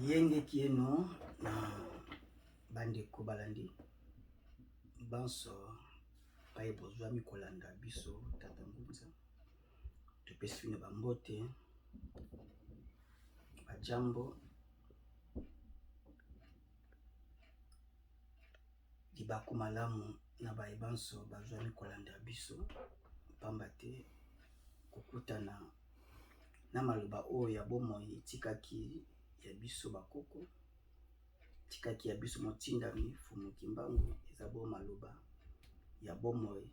Yenge kieno na bandeko balandi banso paye bozwami kolanda biso tata Ngunza topesi bino bambote bajambo libako malamu na baye banso bazwami kolanda biso pamba te kokutana na maloba oyo ya bomoi etikaki ya biso bakoko tikaki ya biso motindami Fumuki Mbangu eza bo maloba ya bomoi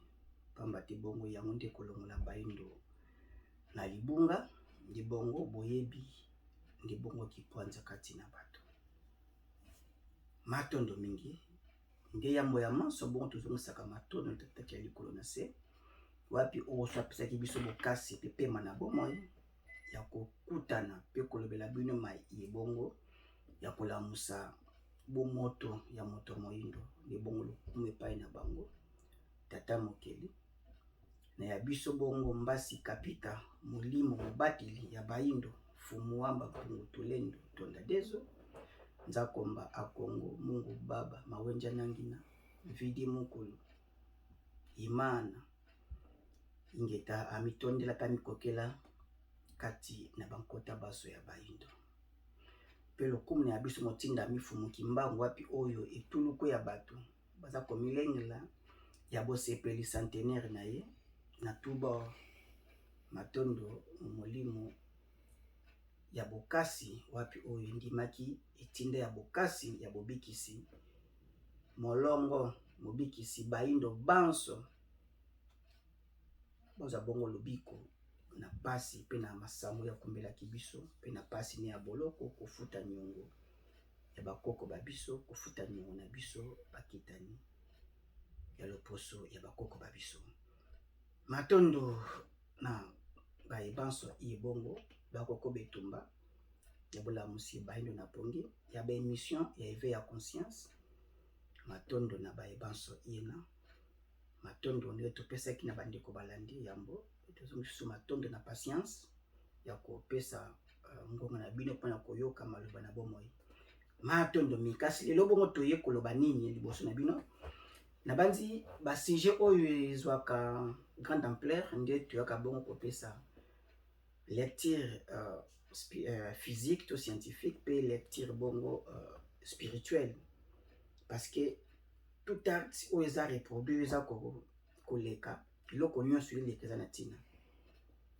pamba te bongo yango nde kolongola baindo na libunga ndi bongo boyebi ndi bongo kipwanza kati na bato matondo mingi nde yambo ya manso bongo tozongisaka matondo tataki ya likolo na se wapi oso apisaki biso bokasi pe pema na bomoi ya kokutana pe kolobela bino mai bongo ya kolamusa bomoto ya moto moindo ndi bongo lokumu epai na bango tata mokeli na ya biso bongo mbasi kapita molimo mobateli ya baindo fumuwamba pungu tolendo tonda dezo nzakomba akongo mungu baba mawenja nangina vidi mukulu imana ingeta amitondela tamikokela kati na bankota baso ya baindo pe lokumu na ya biso motinda Fumuki Mbangu wapi oyo etuluku ya bato baza komilengela ya bosepeli centenaire na ye na tuba matondo molimo ya bokasi wapi oyo ndimaki etinda ya bokasi ya bobikisi molongo mobikisi baindo banso boza bongo lobiko na pasi pe na masango ya kombelaki biso pe na pasi ne ya boloko kofuta nyongo ya bakoko babiso kofuta nyongo na biso bakitani ya loposo ya bakoko babiso matondo na bayebanso ibongo bakoko betumba ya bolamusi baindo na pongi ya ba émission ya éveil ya conscience matondo na bayebanso ina matondo nde topesaki na bandeko balandi yambo tozongisusu matondo na patience ya kopesa ngonga na bino mpona koyoka maloba na bomoi matondo mikasi lelo bongo toye koloba nini liboso na bino na banzi basujet oyo ezwaka grande ampleur nde toyaka bongo kopesa lecture physique to scientifique pe lecture bongo spirituelle parce que tout art oyo eza reproduire eza koleka eloko nyonso eleka eza na ntina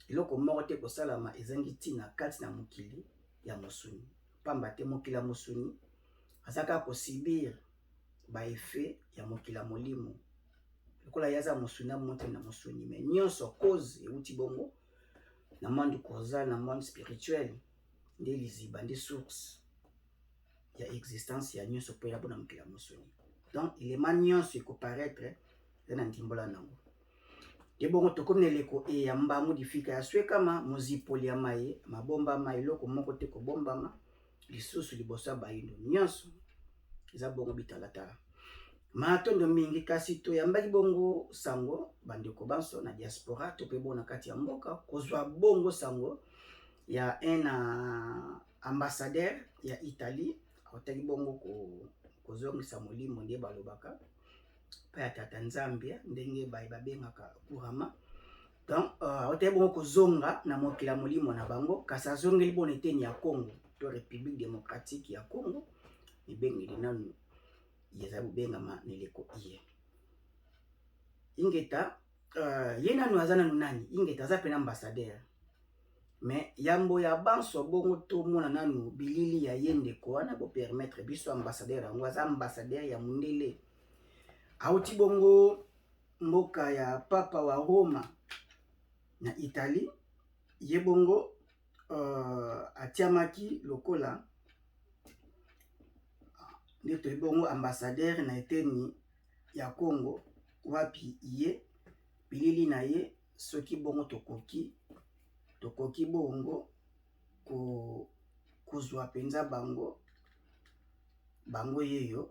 eloko moko te kosalama ezangi ntina kati na mokili ya mosuni pamba te mokili ya mosuni aza kaka kosibir baeffet ya mokili ya molimo lokola ye aza mosuni na monte na mosuni mais nyonso cause euti bongo na monde causal na monde spirituel nde liziba nde source ya existence ya nyonso mpo elabo na mokili ya mosuni donc elema nyonso ekoparaître eza na ndimbola nango ye bongo tokomi na eleko ya mbamu difika ya swekama mozipoli ya mai mabombama eloko moko te kobombama lisusu liboso ya baindo nyonso eza bongo bitalatala matondo mingi kasi toyambaki bongo sango bandeko banso na diaspora to pe bongo na kati ya mboka kozwa bongo sango ya un ambassadeur ya Italie akotaki bongo kozongisa molimo nde balobaka pa ya tata Nzambia ndenge babengaka kurama donc akotaki bongo kozonga na mokili ya molimo na bango kasi azongeli bona eteni ya Congo to République démocratique ya Congo ebengeli nanu yeza bobengama neleko iye ingeta ye nanu aza nanu nani ingeta aza pena ambassadeur mais yambo ya banso bongo tomona nanu bilili ya ye ndeko wana bopermettre biso ambassadeur yango aza ambassadeur ya mundele auti bongo mboka ya papa wa Roma na Italie ye bongo atiamaki lokola nde toyi bongo ambassadeur na eteni ya Congo wapi ye bilili na ye soki bongo tokoki bongo kozwa penza bango yeyo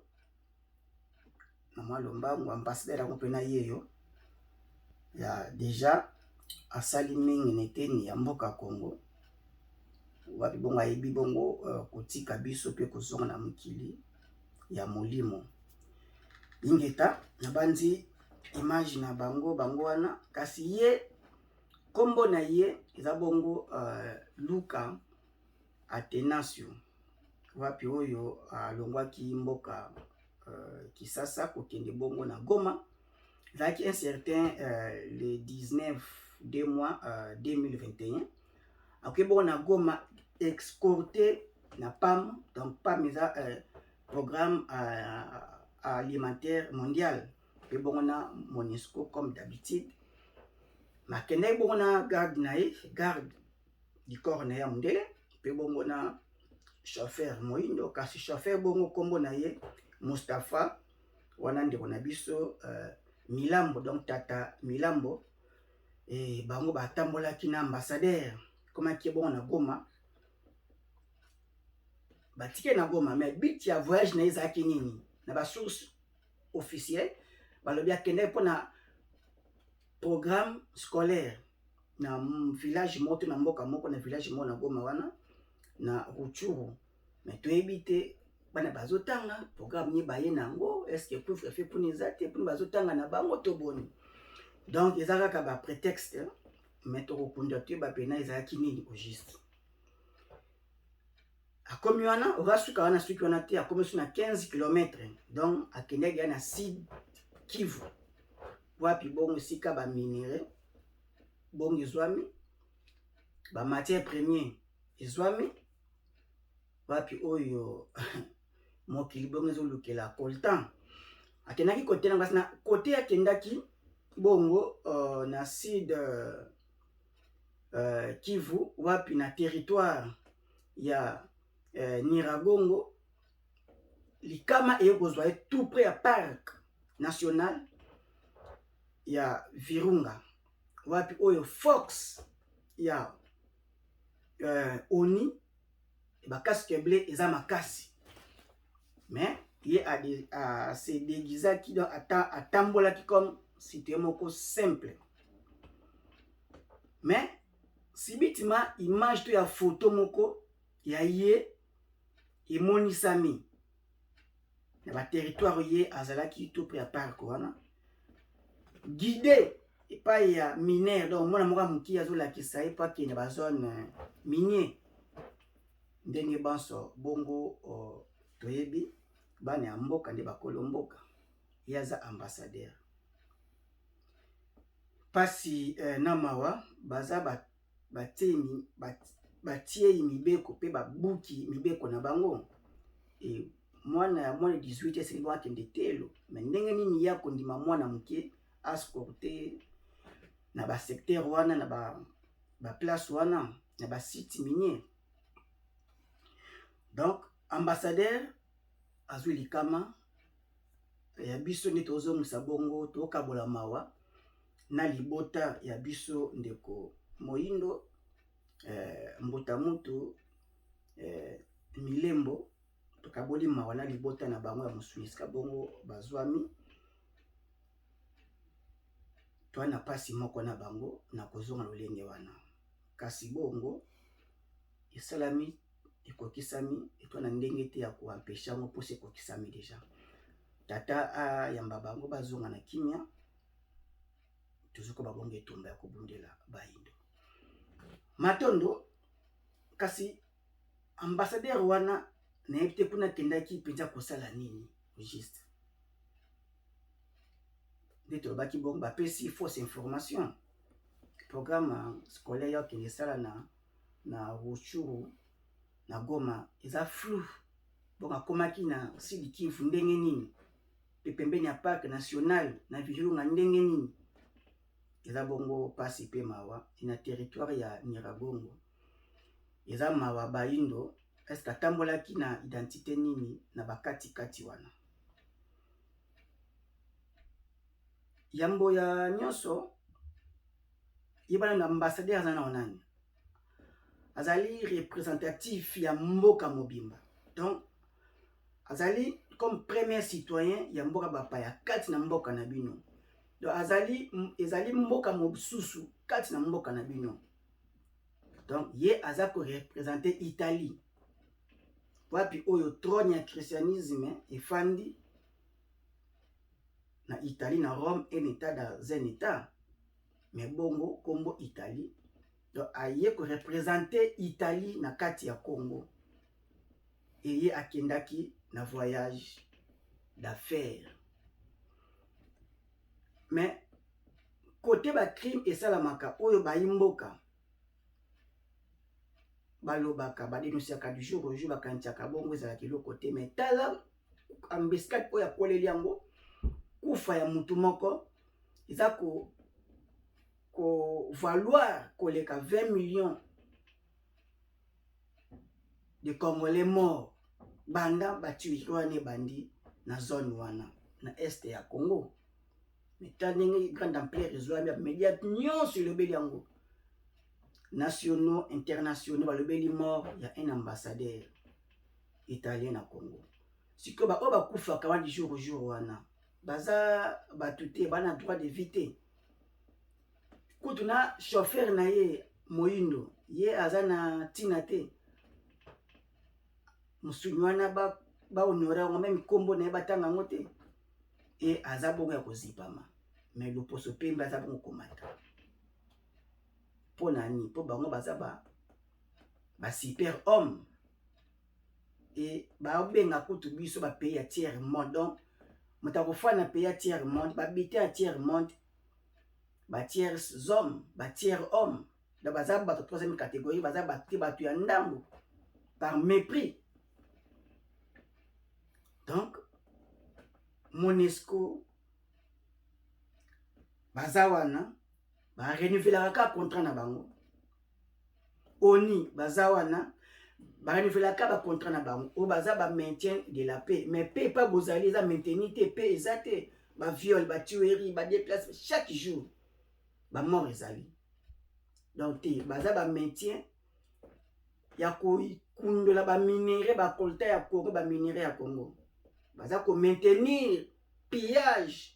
na mwa lombango ambassadeur yango mpena yeyo ya deja asali mingi na eteni ya mboka Congo wapi bongo ayebi bongo kotika biso pe kozonga na mokili ya molimo. Ingeta na bandi image na bango wana, kasi ye kombo na ye eza bongo Luka Athanasio, wapi oyo alongwaki mboka Kisasa kokende bongo na Goma. Ezalaki un certain le 19 2 mois 2021 akoki bongo na Goma exporté na PAM. Donc PAM eza programme alimentaire mondial, pe bongo na MONUSCO comme d'habitude. Makendaki bongo na garde na ye, garde du corps na ye mondele, pe bongo na chauffeur moindo. Kasi chauffeur bongo kombo na ye Mustapha, wana ndeko na biso Milambo, donc tata Milambo. Et bango batambolaki na ambassadeur komaki bongo na Goma, batike na Goma. Mais but ya voyage na ezalaki nini? Na ba source officielle balobi akende mpona programme scolaire na village moto na mboka moko, na village moko na Goma wana na Ruchuru. Mais toyebi te bana bazotanga programme ni baye nango, est-ce que couvre fait pour les actes pour bazotanga na bango to boni. Donc ezalaka ba prétexte, mais to kokunda te ba pena ezalaki nini au juste. Akomi wana orasuka wana suki wana te, akomi na 15 km. Donc akendeki na Sud Kivu, wapi bongo sika ba minere bongo ezwami, ba matière première ezwami, wapi oyo mokili bongo ezolukela coltan. Akendaki kote na basi na kote akendaki bongo na Sud Kivu, wapi na territoire ya Nyiragongo, likama ekozwa tout près ya parc national ya Virunga, wapi oyo Fox ya Oni ba casque bleu eza makasi. Mais ye a se déguisaki, donc atambolaki comme citoyen moko simple. Mais sibitima image to ya photo moko ya ye emonisami na ba territoire ye azalaki tout près ya parc wana, guidé epai ya minere. Donc mwana moko moki azolakisa ye pa kende ba zone minier. Ndenge banso bongo toyebi bana ya mboka nde bakolo mboka, ye aza ambassadeur. Pasi na mawa baza batie mibeko pe babuki mibeko na bango. E mwana ya mwana 18 esengi akende telo, mais ndenge nini ya kondima mwana moke ascorte na ba secteur wana, na ba place wana, na ba site minier. Donc ambassadeur azwi likama ya biso nde tozongisa bongo tokabola mawa na libota ya biso ndeko moindo mbota mutu Milembo, tokaboli mawa na libota na bango ya mosunisika bongo bazwami. Toana pasi moko na bango na kozonga lolenge wana, kasi bongo esalami ekokisami etwana ndenge te ya koampesha ngo pose ekokisami deja. Tata yamba bango bazonga na kimia, tozoko babongo etumba ya kobundela baindo matondo. Kasi ambassadeur wana nayebi te kuna kendaki mpenza kosala nini juste. Nde tolobaki bongo bapesi fausse information. Programme scolaire ya okende sala na Ruchuru na Goma eza flou. Bongo akomaki na Sud Kivu ndenge nini, pe pembeni ya parc national na Virunga ndenge nini, eza bongo pasi pe mawa. Na territoire ya Nyiragongo eza mawa baindo, est-ce que atambolaki na identité nini na bakati kati wana. Yambo ya nyonso yebana na ambassadeur azana onani, azali représentatif ya mboka mobimba. Donc azali comme premier citoyen ya mboka bapaya kati na mboka na bino. Donc ezali mboka mosusu kati na mboka na bino. Donc ye aza ko représenter Italie wapi oyo trône ya christianisme efandi na Italie, na Rome, un état dans un état, mais bongo Congo Italie. Donc aye ko représenter Italie na kati ya Congo. Et ye akendaki na voyage d'affaires. Mais côté ba crime esalamaka oyo bayimboka balobaka badenonsiaka du jour au jour bakantiaka bongo ezalaki eloko te, mais tala ambescade oyo akoleli yango kufa ya mutu moko eza ko valoir koleka 20 millions de Congolais morts banda batuiki wana ebandi na zone wana na este ya Congo. Mais ta ndenge grande ampleur ezwami média nyonso elobeli yango, nationaux internationaux balobeli mort ya un ambassadeur italien na Congo. Siko ba oba kufaka wana jour au jour wana baza batute bana droit de vie. Kutu na chauffeur na ye moyindo ye aza na tina te musuni wana ba honore ngo même kombo na ye batanga ngo te e aza bongo ya kozipama, mais loposo pembe aza bongo komata po nani po bango baza ba super homme et ba benga kutu biso ba pays ya tiers monde. Donc mutako fana pays ya tiers monde ba bité ya tiers monde ba tiers hommes ba tiers hommes da baza ba troisième catégorie baza ba batu ya ndambo par mépris. Donc Monesco baza wana ba renouveler ka contrat na bango, ONI baza wana ba renouveler ka ba contrat na bango o baza ba maintien de la paix, mais paix pas bozali za maintenir te paix ezate ba viol ba tuerie ba déplace chaque jour ba mort ezali. Donc te baza ba maintien ya ko kundola ba minéraux ba colta ya Congo ba minéraux ya Congo baza ko maintenir pillage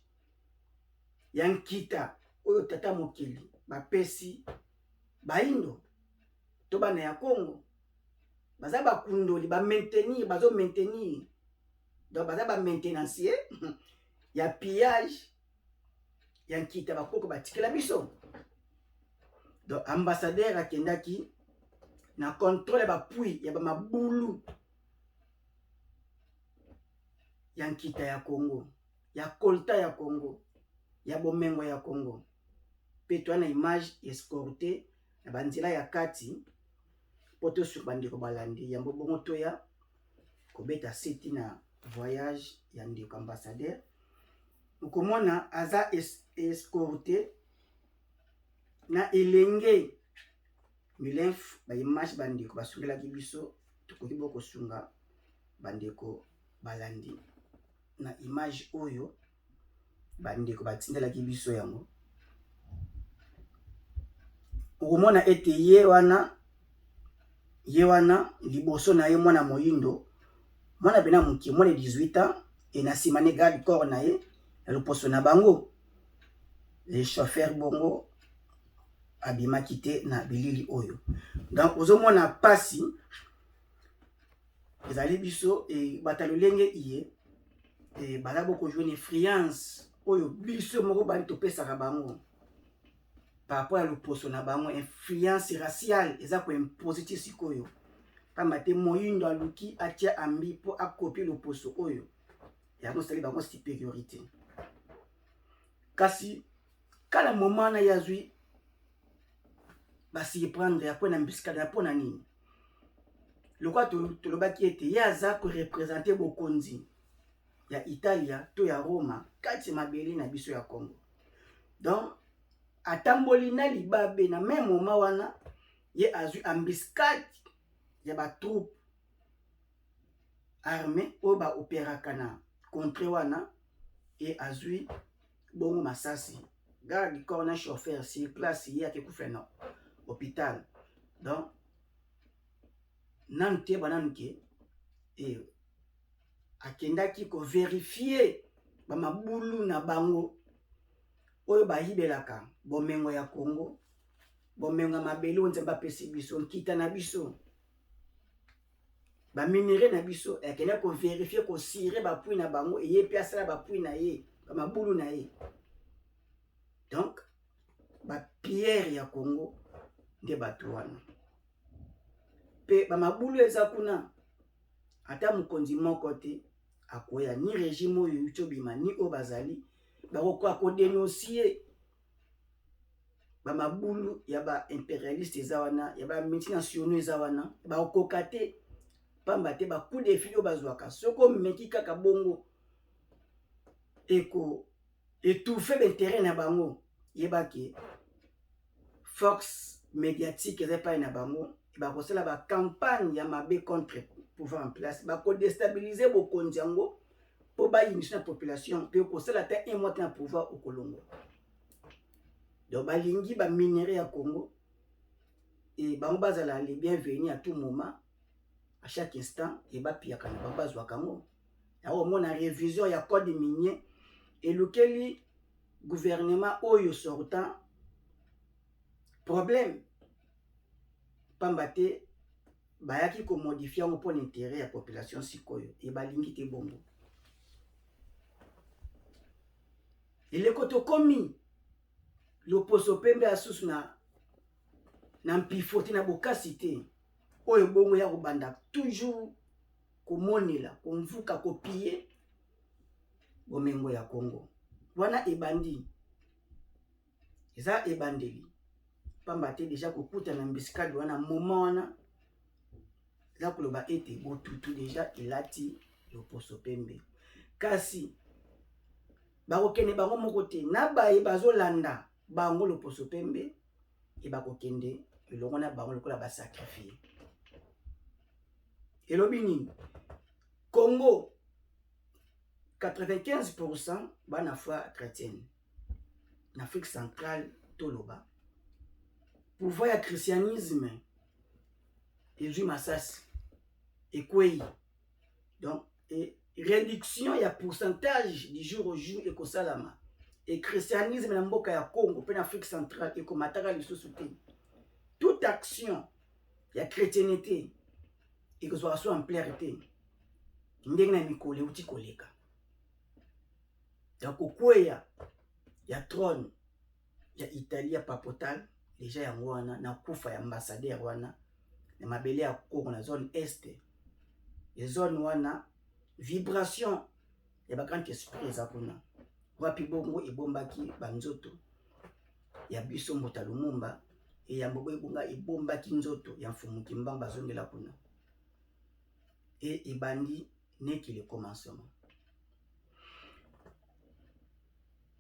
ya nkita oyo tata mokili bapesi baindo to bana ya Congo baza bakundoli ba maintenir bazo maintenir. Donc baza ba maintenancier ya pillage ya nkita bakoko batikela biso. Donc ambassadeur akendaki na contrôle ba pui ya ba mabulu ya nkita ya Congo, ya kolta ya Congo, ya bomengo ya Congo. Petwa na image escorté na banzela ya kati poto sur bandeko balandi ya mbongo toya kobeta seti na voyage ya ndeko ambassadeur. Mukomona aza escorté na elenge milenf ba image bandeko basungela ki biso tukoki boko sunga bandeko balandi na image oyo bandeko batindela ki biso yango. Ukomona ete ye wana liboso na ye mwana moyindo mwana bena muki mwana 18 ans et na simane garde corps na ye na loposo na bango le chauffeur bongo abimaki te na bilili oyo. Donc ozomona pasi ezali biso e batalolenge iye e bala boko jouer une influence oyo biso moko bali topesaka bango par rapport à loposo na bango, influence raciale eza ko imposer sikoyo kama te moyindo aluki atia ambi po akopi loposo oyo ya mosali bango supériorité. Kasi kala moment na yazwi basi prendre ya pona mbiskada ya pona nini lokwa tolobaki ete ye aza ko représenter bokonzi ya Italia to ya Roma kati mabeli na biso ya Congo. Donc atamboli na libabe na même moment wana ye azwi embuscade ya ba troupe armée o ba opéraka na contre wana e azwi bongo masasi garde corps na chauffeur sur place ye akekufa na hôpital. Donc nante bananuke e akendaki ko vérifier ba mabulu na bango oyo bayibelaka bomengo ya Congo bomenga mabele nzambe apesi biso nkita na biso baminere na biso akende koverifie kosire bapui na bango eye mpe asala bapui na ye bamabulu na ye. Donc bapierre ya Congo nde bato wana mpe bamabulu eza kuna ata mokonzi moko te akoya ni régime oyo euti obima ni oyo bazali bakokoka kodenosie bamabulu ya baimpérialiste eza wana ya bamultinationaux eza wana bakokoka te pamba te bacoup de fil oyo bazwaka soki omeki kaka bongo eko étouffe baintérêt na bango yebaki force médiatique eza epai na bango bakosala bacampagne ya mabe contre pouvoir en place bakodestabilize bokonzi yango mpo bayimisha na population mpe kosala ata un mois te na pouvoir okolongwa. Donc balingi baminere ya Congo e bango bazala les bienvenus à tout moment à chaque instant et bapiaka na bango bazwaka yango yakomona révision ya code minier elukeli gouvernement oyo sortant problème pamba te bayaki komodifie yango mpo na intérêt ya population sikoyo e balingi te bongo. eleko tokomi loposo pembe asusu na mpifo te na bokasi te oyo bongo ya kobanda toujours komonela komvuka kopie bomengo ya Congo wana ebandi eza ebandeli pamba te deja kokuta na mbisikadi wana moment wana eza koloba ete botutu deja elati loposo pembe kasi bakokende bango moko te na baye bazolanda bango loposo pembe e bakokende elongo na bango lokola basakrifie. Elobi nini Congo 95% bana foi chrétienne en Afrique centrale toloba pouvoir ya christianisme ezwi masasi ekwei donc réduction ya pourcentage du jour au jour ekosalama et christianisme na mboka ya Congo mpe na Afrique centrale ekomataka lisusu te. Toute action ya chrétienté ekozwaka so ampleur te ndenge na mikolo euti koleka. Donc kokweya ya trône ya Italie ya papotale deja yango wana na kufa ya ambassadeur wana na mabele ya Congo na zone est ya zone wana vibration ya bagrand esprit eza kuna wapi bongo ebombaki banzoto ya biso Mbota Lumumba e ya mbobo ebonga ebombaki nzoto ya Mfumu Kimbamba azongela kuna e ebandi neki le commencement.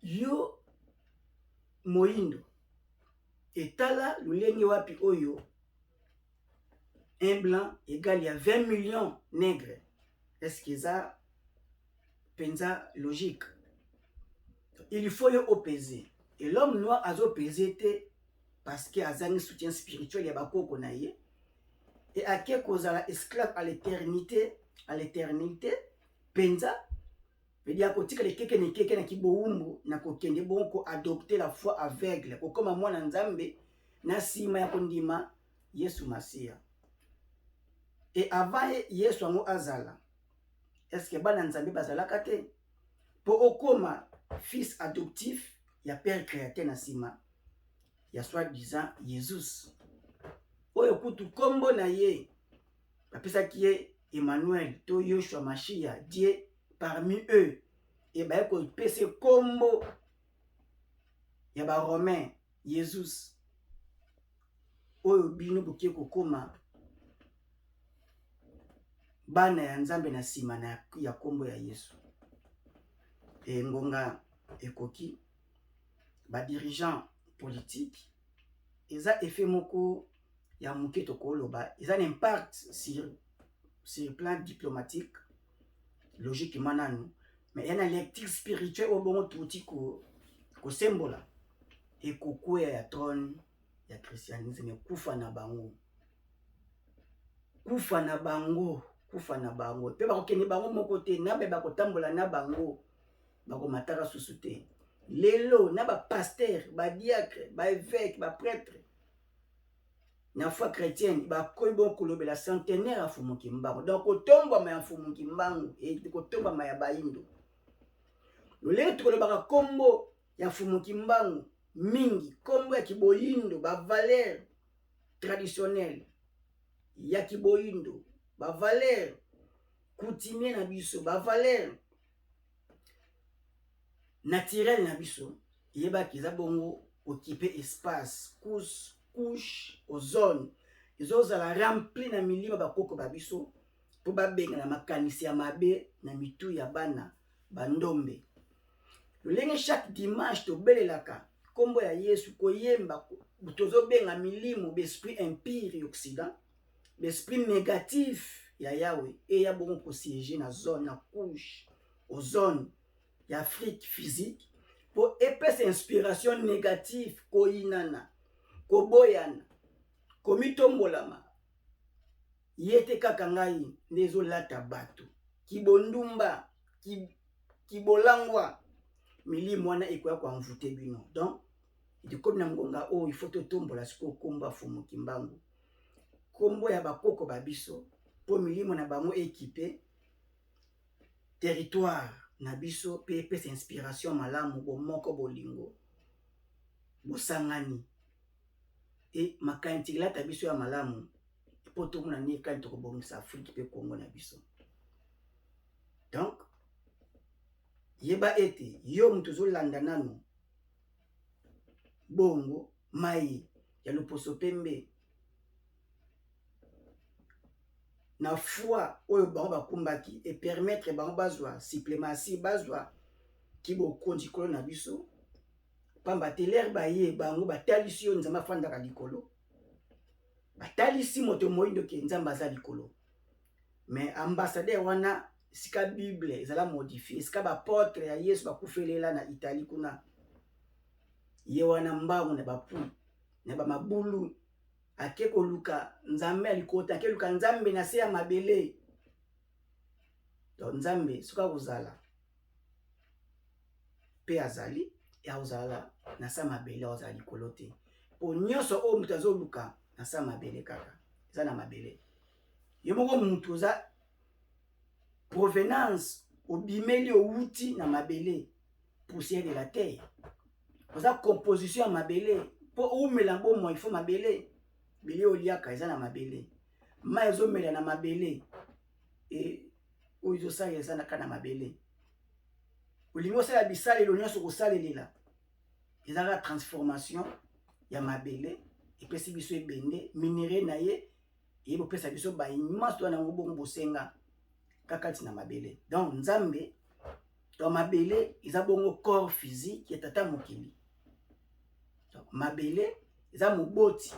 Yo moindo etala lulenge wapi oyo un blanc égal à 20 millions nègres. Est-ce que ça pensa logique? Il faut y opposer. Et l'homme noir a opposé parce qu'il a un soutien spirituel, il y a beaucoup qu'on a eu. Et à quel cause la esclave à l'éternité, pensa veut dire que quelqu'un qui boumbu na kokende bon ko adopter la foi aveugle ko comme moi na nzambe na sima ya kondima Yesu Masia. Et avant Yesu ango azala est-ce que bana nzambe bazala kate po okoma fils adoptif ya père créateur na sima ya soi-disant Jesus oyo kutu kombo na ye bapesa ki ye Emmanuel to Yoshua Mashia Dieu parmi eux et ba ko pese kombo ya ba romain Jesus oyo bino bokie kokoma bana ya nzambe na sima na ya kombo ya Yesu. Et ngonga ekoki ba dirigeant politique eza effet moko ya moke tokoloba eza un impact sur le plan diplomatique logiquement nanu mais yana lecture spirituelle au bon touti ko sembola et kokuya ya trône ya christianisme kufa na bango pe bakokende bango moko te na be bakotambola na bango bakomataka susu te lelo na ba pasteur ba diacre ba évêque ba prêtre na foi chrétienne bakoyi bon kolobela centenaire ya Fumuki Mbangu. Donc kotombama ya Fumuki Mbangu kotombama ya bayindo. Lolenge tukolobaka kombo ya Fumuki Mbangu mingi, kombo ya kiboyindo, ba valeur traditionnelle ya kiboyindo, ba valeur coutumier na biso, ba valeur naturel na biso, yebaki eza bongo occuper espace, couche, ozone, ezozala rempli na milima bakoko babiso, po babenga na makanisi ya mabe na mitu ya bana bandombe. Lolenge chaque dimanche tobelelaka kombo ya Yesu koyemba, tozobenga milimo besprit impire ya Occident, besprit négatif ya Yahweh, eya bongo kosiéger na zone, na couche, ozone ya Afrique physique, po epesa inspiration négative koyinana, koboyana, komitombolama. Yete kaka ngai nezolata bato, kibondumba, kibolangwa, milimo wana ekoya kwa mvute bino. Donc ikomi na ngonga o il faut totombola siko komba Fumuki Mbangu, kombo ya bakoko babiso, po milimo na bango équipé territoire na biso, pe epesa inspiration malamu, bomoko bolingo bosangani e makanisi lata biso ya malamu, po tomona ni kani tokobongisa Afrique pe Congo na biso. Donc yeba ete yo mutu ozolanda nano bongo mai ya loposo pembe na foi oyo bango bakumbaki e permettre bango bazwa suprématie, bazwa kibokonzi kolo na biso, pamba te lere baye bango batalisi yo nzambe afandaka likolo, batalisi moto moyindo ke nzambe aza likolo. Mais ambassadeur wana sika Bible ezala modifié, sika bapotre ya Yesu bakufelela na Italie kuna, ye wana mbangu na bapu na bamabulu ake koluka nzambe ya likota, ake luka nzambe na se ya mabele. Donc nzambe suka kozala pe azali ya ozala na sa mabele, ozala likolo te. Po nyonso oyo mutu azoluka na sa mabele kaka, eza na mabele. Yo moko mutu oza provenance, obimeli outi na mabele, poussière de la terre. Oza composition ya mabele, po umela bomo il faut mabele. Bili oliaka eza na mabele, ma ezomela na mabele, e oyo ezosala eza na kana mabele. Olingi osala bisalelo nyonso kosalelela ezaka transformation ya mabele, epesi biso ebende minere na ye, ebopesa biso baimage wana bongo bosenga kakati na mabele. Donc nzambe to mabele eza bongo corps physique ya tata mokili. Donc mabele eza moboti,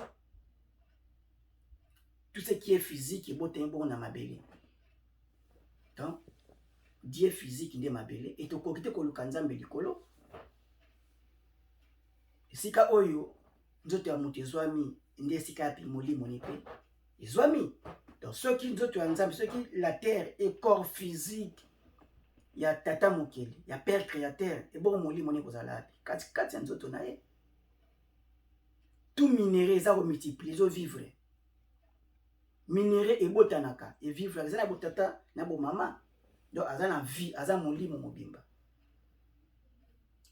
tout ce qui est physique est bon na mabele. Donc Dieu physique nde mabele, et to kokite koluka nzambe likolo. Sika oyo nzoto ya mutu ezwami nde sika ya molimo ni pe ezwami. Donc ceux qui nzoto ya nzambe, ceux qui la terre est corps physique ya tata mokeli, ya père créateur, et bon molimo ni kozala kati kati ya nzoto na ye. Tout minéré ça multiplier zo vivre. Minéré ebotanaka et vivre azana botata na bo mama. Donc azana vie, azana molimo mobimba.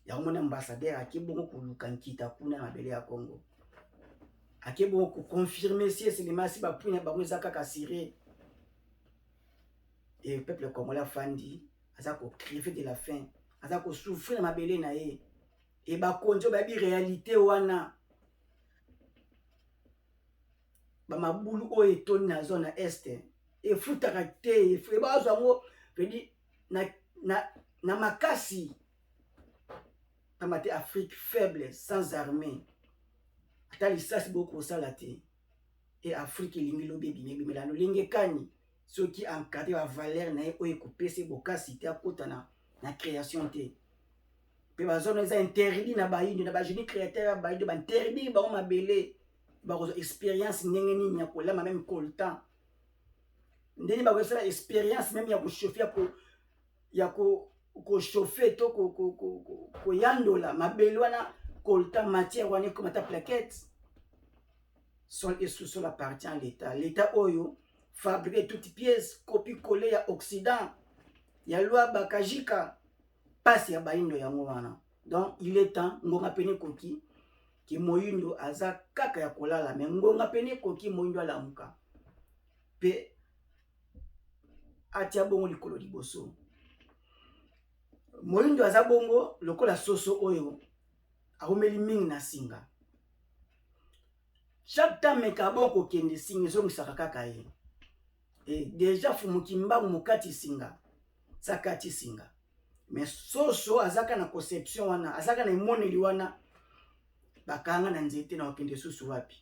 Ya mona ambassadeur akibongo koluka nkita kuna na mabele ya Congo. Akibongo ko confirmer si c'est les massi ba puna ba ngozaka kasiré. Et le peuple congolais fandi azako crever de la faim, azako souffrir na mabele na ye. Et ba konjo ba bi réalité wana. Ba mabulu o etoni na zone est e futaka te e bazwa ngo pedi na makasi tamate Afrique faible sans armée ata lisasi boko salate et Afrique lingi lobi bimela no lingi kani ceux qui encadrent la valeur na o ekopese bokasi te akota na création te pe bazone eza interdit na bayindo na ba génie créateur ba yindo ba interdit ba mabele ba expérience ndenge nini ya kolama même coltan ndeni ba ko expérience même ya ko chauffer ko chauffer to ko yandola mabele wana coltan matière wana comme ta plaquette sol et sous-sol appartient à l'État. L'État oyo fabrique toutes pièces copie-coller ya Occident ya loi bakajika passe ya baindo yango wana. Donc il est temps ngonga pene koki ki moyindo aza kaka ya kolala mais ngonga pene koki moyindo alamuka pe atia bongo likolo liboso. Moyindo aza bongo lokola soso oyo aomeli mingi na singa. Chaque temps meka bongo kende singa ezongisaka kaka ye. Et déjà fumuki mbangu mokati singa sakati singa. Mais soso azaka na conception wana azaka na emoneli wana bakanga na nzete na okende susu wapi.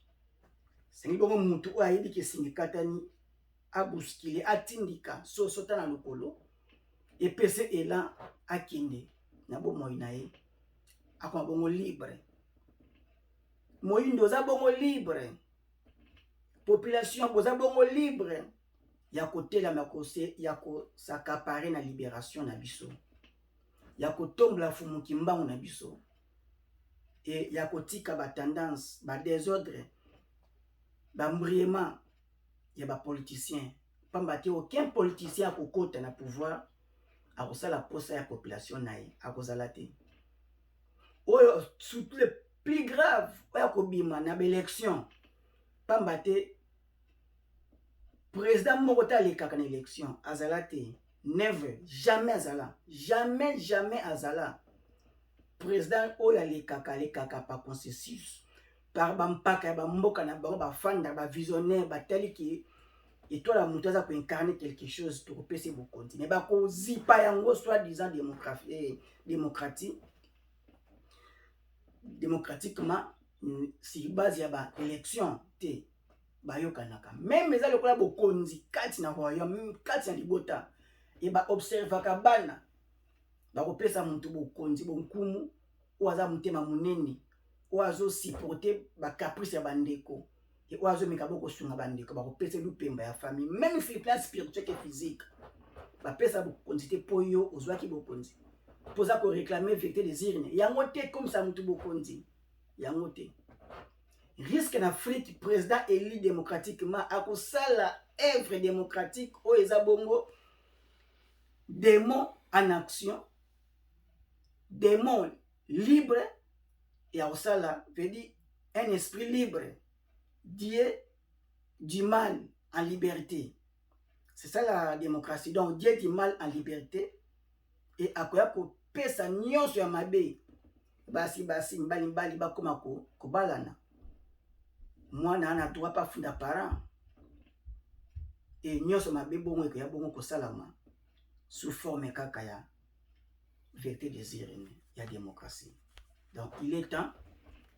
Sengi bongo mutu oyo ayebi ke singa katani abuskile atindika soso tana lokolo epese elan akende na bomoi na ye akoma bongo libre. Moyindo za bongo libre, population boza bongo libre ya kotelama kose ya kosakapare na libération na biso, ya kotombola fumuki mbangu na biso et ya kotika ba tendance ba désordre ba mbriement ya ba politiciens. Pamba te aucun politicien akokota na pouvoir akosala posa ya population na ye akozala te. Oyo surtout le plus grave oyo akobima na baélection pamba te président moko te alekaka na élection azala te. Never, jamais azala, jamais azala. Président oyo alekaka par consensus par bampaka ya bamboka na bango bafanda bavisionnaire batali ki etola moto aza koincarne quelque chose to kopesa bokonzi mais bakozipa yango soi-disant démocratiquement si base ya ba élection te bayokanaka. Même eza lokola bokonzi kati na royaume kati na libota e ba observaka bana bakopesa moto bokonzi bonkumu oyo aza motema monene oyo azosupporte bacaprice ya bandeko et oyo azomeka bokosunga bandeko bakopesa lupemba ya famille même sur le plan spirituel et physique bapesa bokonzi te mpo yo ozwaki bokonzi mpoza koréclame vérité des urnes yango te comme ça motu bokonzi yango te. Risque en Afrique président élu démocratiquement akosala œuvre démocratique oyo eza bongo démon en action, démon libre et akosala veut dire un esprit libre, Dieu du mal en liberté. C'est ça la démocratie. Donc Dieu du mal en liberté et akoya kopesa nyonso ya mabe basi mbali bakoma kobalana. Mwana ana droit pas funda parent et nyonso mabe bongo ekoya bongo kosalama sous forme kaka ya vérité des urnes ya démocratie. Donc il est temps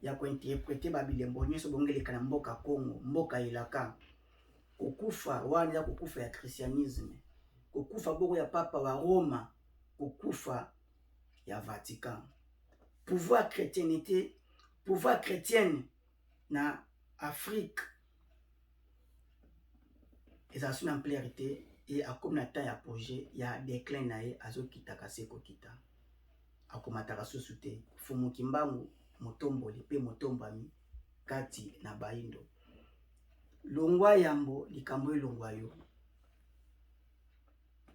ya kointerpréter babilembo nyonso bongo eleka na mboka Congo mboka elaka kokufa wana ya kokufa ya christianisme kokufa bongo ya papa wa Roma kokufa ya Vatican. Pouvoir chrétienté, pouvoir chrétienne na Afrique eza suna amplérité et akomi na temps ya projet ya déclin na ye azokitaka se kokita akomataka susu te fumuki mbangu motomboli mpe motombami kati na baindo longwa yambo likambo elongwa yo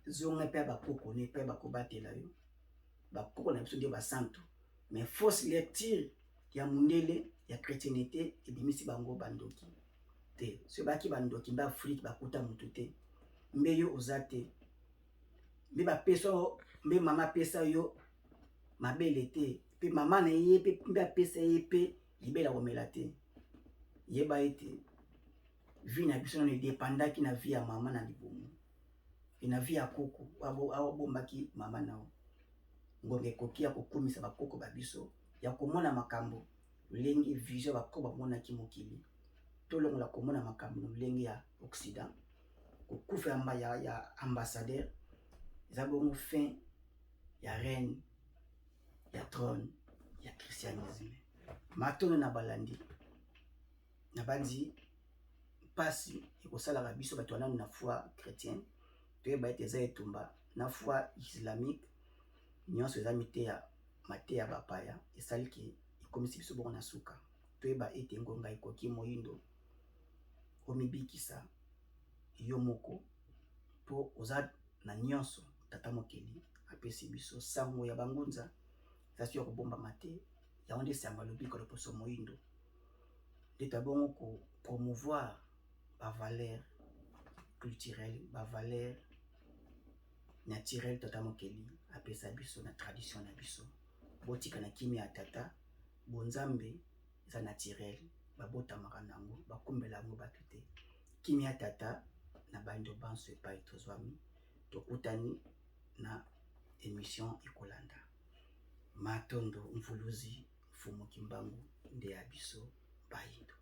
zonga mpe bakoko ne mpe bakobatela yo bakoko na biso nde basantu mais fausse lecture ya mundele ya chrétienté ebimisi bango bandoki te so baki bandoki mba Afrique bakuta mutu te mbe yo oza te mbe bapesa mbe mama pesa yo mabele te pe mama na ye pe mbe apesa ye pe libela komela te yeba ete vie na biso na dépendaki na vie ya mama na libumu e na vie ya koko abombaki mama nao ngonge koki ya kokumisa bakoko babiso ya komona makambo lenge vision bakoko bamonaki mokili tolongola komona makambo na lenge ya Occident kokufa ya ambassadeur eza bongo fin ya reine ya trône ya christianisme matono na balandi na bandi pasi ekosalaka biso bato wananu na foi chrétienne toyeba ete eza etumba na foi islamique nyonso eza mate ya bapaya esaliki ekomisi biso bongo na suka toyeba ete ngonga ekoki moyindo omibikisa yo moko po oza na nyonso tata mokeli apesi biso sango ya bangunza eza ya kobombama te yango nde sango alobi kolo poso moyindo nde tabongo ko promouvoir bavaleur culturelle bavaleur naturel tata mokeli apesa biso na tradition na biso botika na kimia ya tata bonzambe eza naturel babotamaka nango bakumbela yango bato te kimia ya tata na bando banso epai tozwami tokutani na émission ekolanda Matondo Mvuluzi Mfumu Kimbangu nde ya biso bayindo.